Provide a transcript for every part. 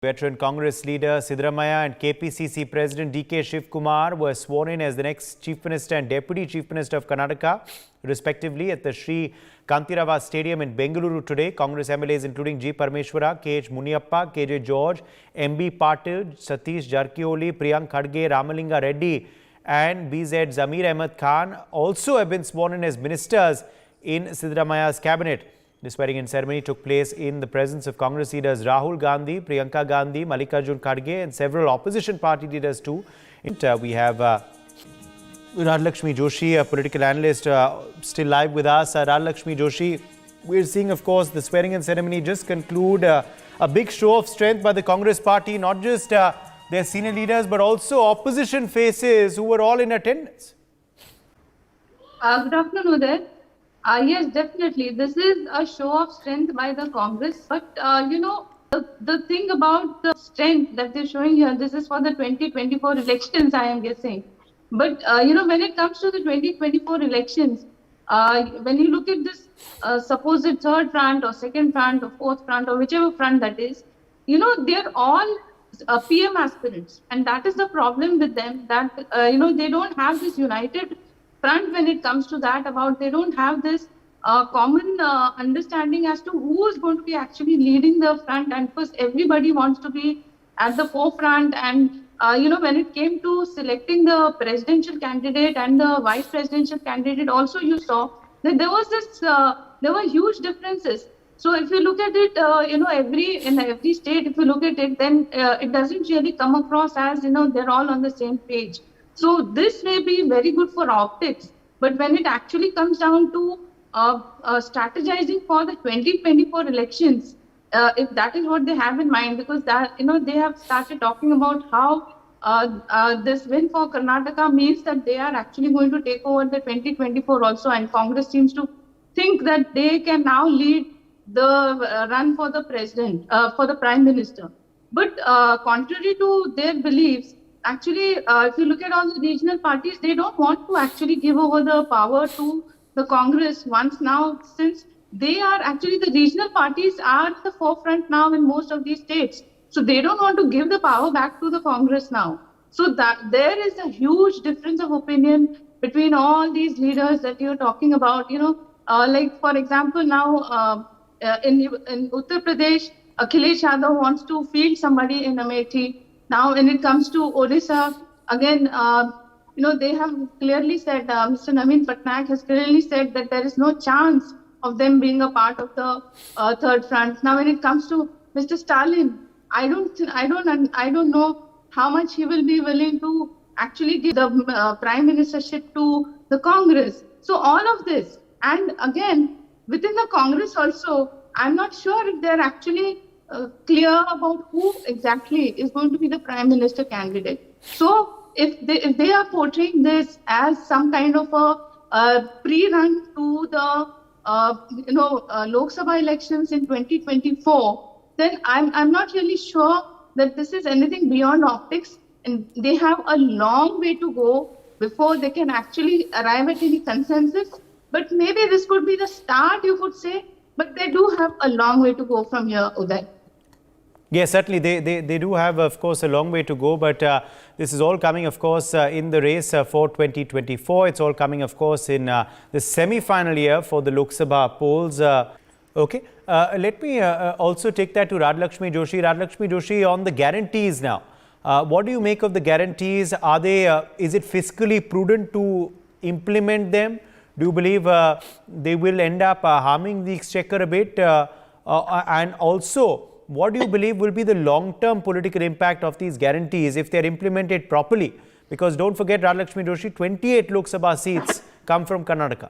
Veteran Congress leader Siddaramaiah and KPCC President DK Shivkumar were sworn in as the next Chief Minister and Deputy Chief Minister of Karnataka, respectively, at the Sri Kantirava Stadium in Bengaluru today. Congress MLAs including G. Parameshwara, KH Muniappa, KJ George, MB Patil, Satish Jarkioli, Priyank Khadge, Ramalinga Reddy and BZ Zamir Ahmed Khan also have been sworn in as ministers in Siddaramaiah's cabinet. The swearing-in ceremony took place in the presence of Congress leaders Rahul Gandhi, Priyanka Gandhi, Mallikarjun Kharge and several opposition party leaders too. We have Rajalakshmi Joshi, a political analyst, still live with us. Rajalakshmi Joshi, we're seeing, of course, the swearing-in ceremony just conclude a big show of strength by the Congress party, not just their senior leaders, but also opposition faces who were all in attendance. Good afternoon, Uday. Yes, definitely. This is a show of strength by the Congress. But, the thing about the strength that they're showing here, this is for the 2024 elections, I am guessing. But, when it comes to the 2024 elections, when you look at this supposed third front or second front or fourth front or whichever front that is, they're all PM aspirants. And that is the problem with them, that, they don't have this united front when it comes to that, they don't have this common understanding as to who is going to be actually leading the front, and first everybody wants to be at the forefront. And when it came to selecting the presidential candidate and the vice presidential candidate also, you saw that there was this there were huge differences. So if you look at it, in every state, if you look at it, then it doesn't really come across as they're all on the same page. So this may be very good for optics, but when it actually comes down to strategizing for the 2024 elections, if that is what they have in mind, because that they have started talking about how this win for Karnataka means that they are actually going to take over the 2024 also, and Congress seems to think that they can now lead the run for the president, for the prime minister. But contrary to their beliefs, actually, if you look at all the regional parties, they don't want to actually give over the power to the Congress once now, since they are actually, the regional parties are at the forefront now in most of these states. So they don't want to give the power back to the Congress now. So that there is a huge difference of opinion between all these leaders that you're talking about. Like for example, now in Uttar Pradesh, Akhilesh Yadav wants to field somebody in Amethi. Now, when it comes to Odisha, again, they have clearly said, Mr. Naveen Patnaik has clearly said that there is no chance of them being a part of the third front. Now, when it comes to Mr. Stalin, I don't know how much he will be willing to actually give the prime ministership to the Congress. So all of this, and again, within the Congress also, I'm not sure if they're actually clear about who exactly is going to be the prime minister candidate. So if they are portraying this as some kind of a pre-run to the Lok Sabha elections in 2024, then I'm not really sure that this is anything beyond optics, and they have a long way to go before they can actually arrive at any consensus. But maybe this could be the start, you could say, but they do have a long way to go from here, Uday. Yes, certainly they do have, of course, a long way to go, but this is all coming, of course, in the race for 2024. It's all coming, of course, in the semi-final year for the Lok Sabha polls. Okay, let me also take that to Rajalakshmi Joshi. Rajalakshmi Joshi, on the guarantees now. What do you make of the guarantees? Are they, is it fiscally prudent to implement them? Do you believe they will end up harming the exchequer a bit? And also, what do you believe will be the long-term political impact of these guarantees if they are implemented properly? Because don't forget, Rajalakshmi Joshi, 28 Lok Sabha seats come from Karnataka.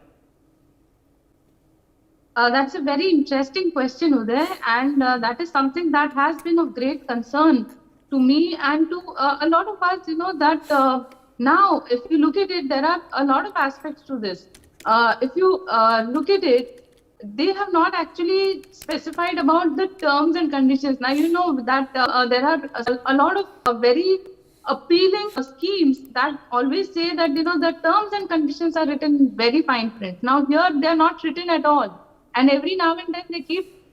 That's a very interesting question, Uday, and that is something that has been of great concern to me and to a lot of us, that now, if you look at it, there are a lot of aspects to this. If you look at it, they have not actually specified about the terms and conditions. Now, you know that there are a lot of very appealing schemes that always say that, the terms and conditions are written in very fine print. Now, here they are not written at all. And every now and then they keep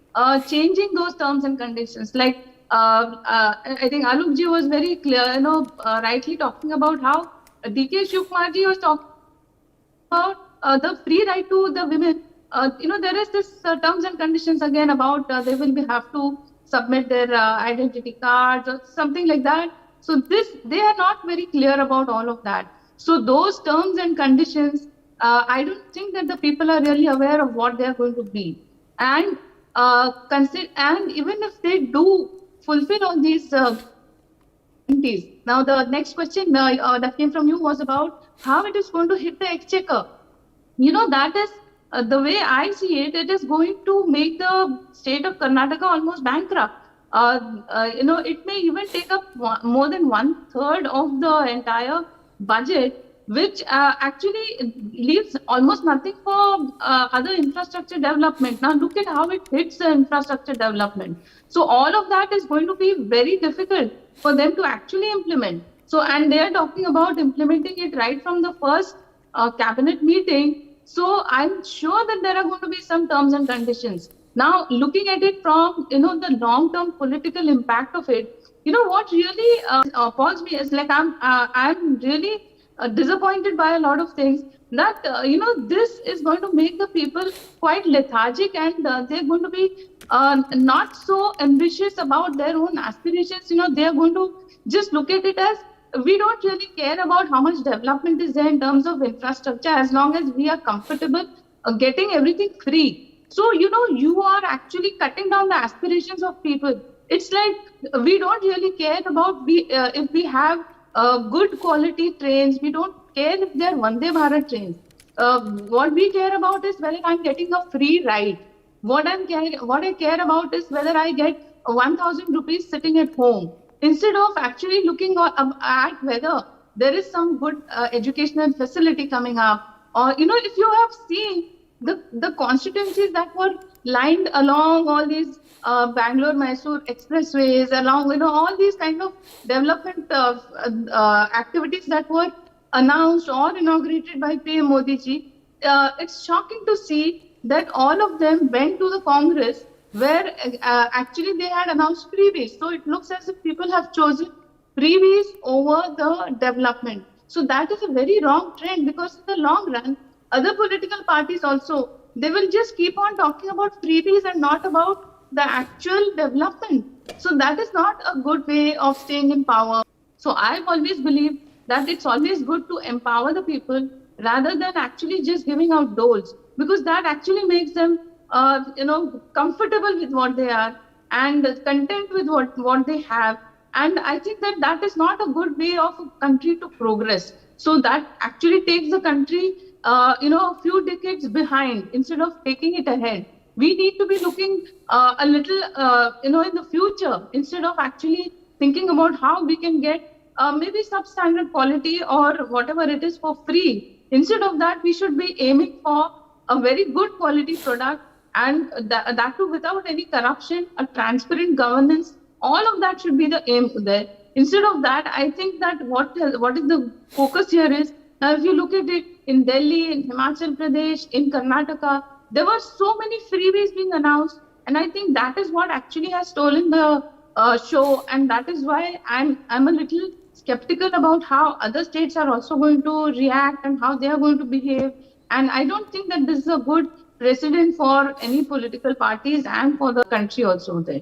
changing those terms and conditions. Like I think Alokji was very clear, rightly talking about how DK Shivkumarji was talking about the free right to the women. There is this terms and conditions again about they will have to submit their identity cards or something like that. So they are not very clear about all of that. So those terms and conditions, I don't think that the people are really aware of what they are going to be. And and even if they do fulfill all these now the next question that came from you was about how it is going to hit the exchequer. That is the way I see it. It is going to make the state of Karnataka almost bankrupt. It may even take up more than 1/3 of the entire budget, which actually leaves almost nothing for other infrastructure development. Now look at how it hits the infrastructure development. So all of that is going to be very difficult for them to actually implement. So, and they are talking about implementing it right from the first cabinet meeting. So I'm sure that there are going to be some terms and conditions. Now, looking at it from the long-term political impact of it, what really appalls me is like I'm really disappointed by a lot of things. That this is going to make the people quite lethargic, and they're going to be not so ambitious about their own aspirations. They are going to just look at it as we don't really care about how much development is there in terms of infrastructure as long as we are comfortable getting everything free. So, you are actually cutting down the aspirations of people. It's like we don't really care about if we have good quality trains. We don't care if they're Vande Bharat trains. What we care about is whether I'm getting a free ride. What I care about is whether I get 1,000 rupees sitting at home, instead of actually looking at whether there is some good educational facility coming up. Or, if you have seen the constituencies that were lined along all these Bangalore-Mysore expressways, along, all these kind of development activities that were announced or inaugurated by PM Modi ji, it's shocking to see that all of them went to the Congress where actually they had announced freebies. So it looks as if people have chosen freebies over the development. So that is a very wrong trend, because in the long run, other political parties also, they will just keep on talking about freebies and not about the actual development. So that is not a good way of staying in power. So I've always believed that it's always good to empower the people rather than actually just giving out doles, because that actually makes them comfortable with what they are and content with what they have. And I think that is not a good way of a country to progress. So that actually takes the country, a few decades behind instead of taking it ahead. We need to be looking a little, in the future, instead of actually thinking about how we can get maybe substandard quality or whatever it is for free. Instead of that, we should be aiming for a very good quality product, and that too without any corruption, a transparent governance. All of that should be the aim there. Instead of that, I think that what is the focus here is, now if you look at it in Delhi, in Himachal Pradesh, in Karnataka, there were so many freebies being announced, and I think that is what actually has stolen the show, and that is why I'm a little skeptical about how other states are also going to react and how they are going to behave. And I don't think that this is a good precedent for any political parties and for the country also there.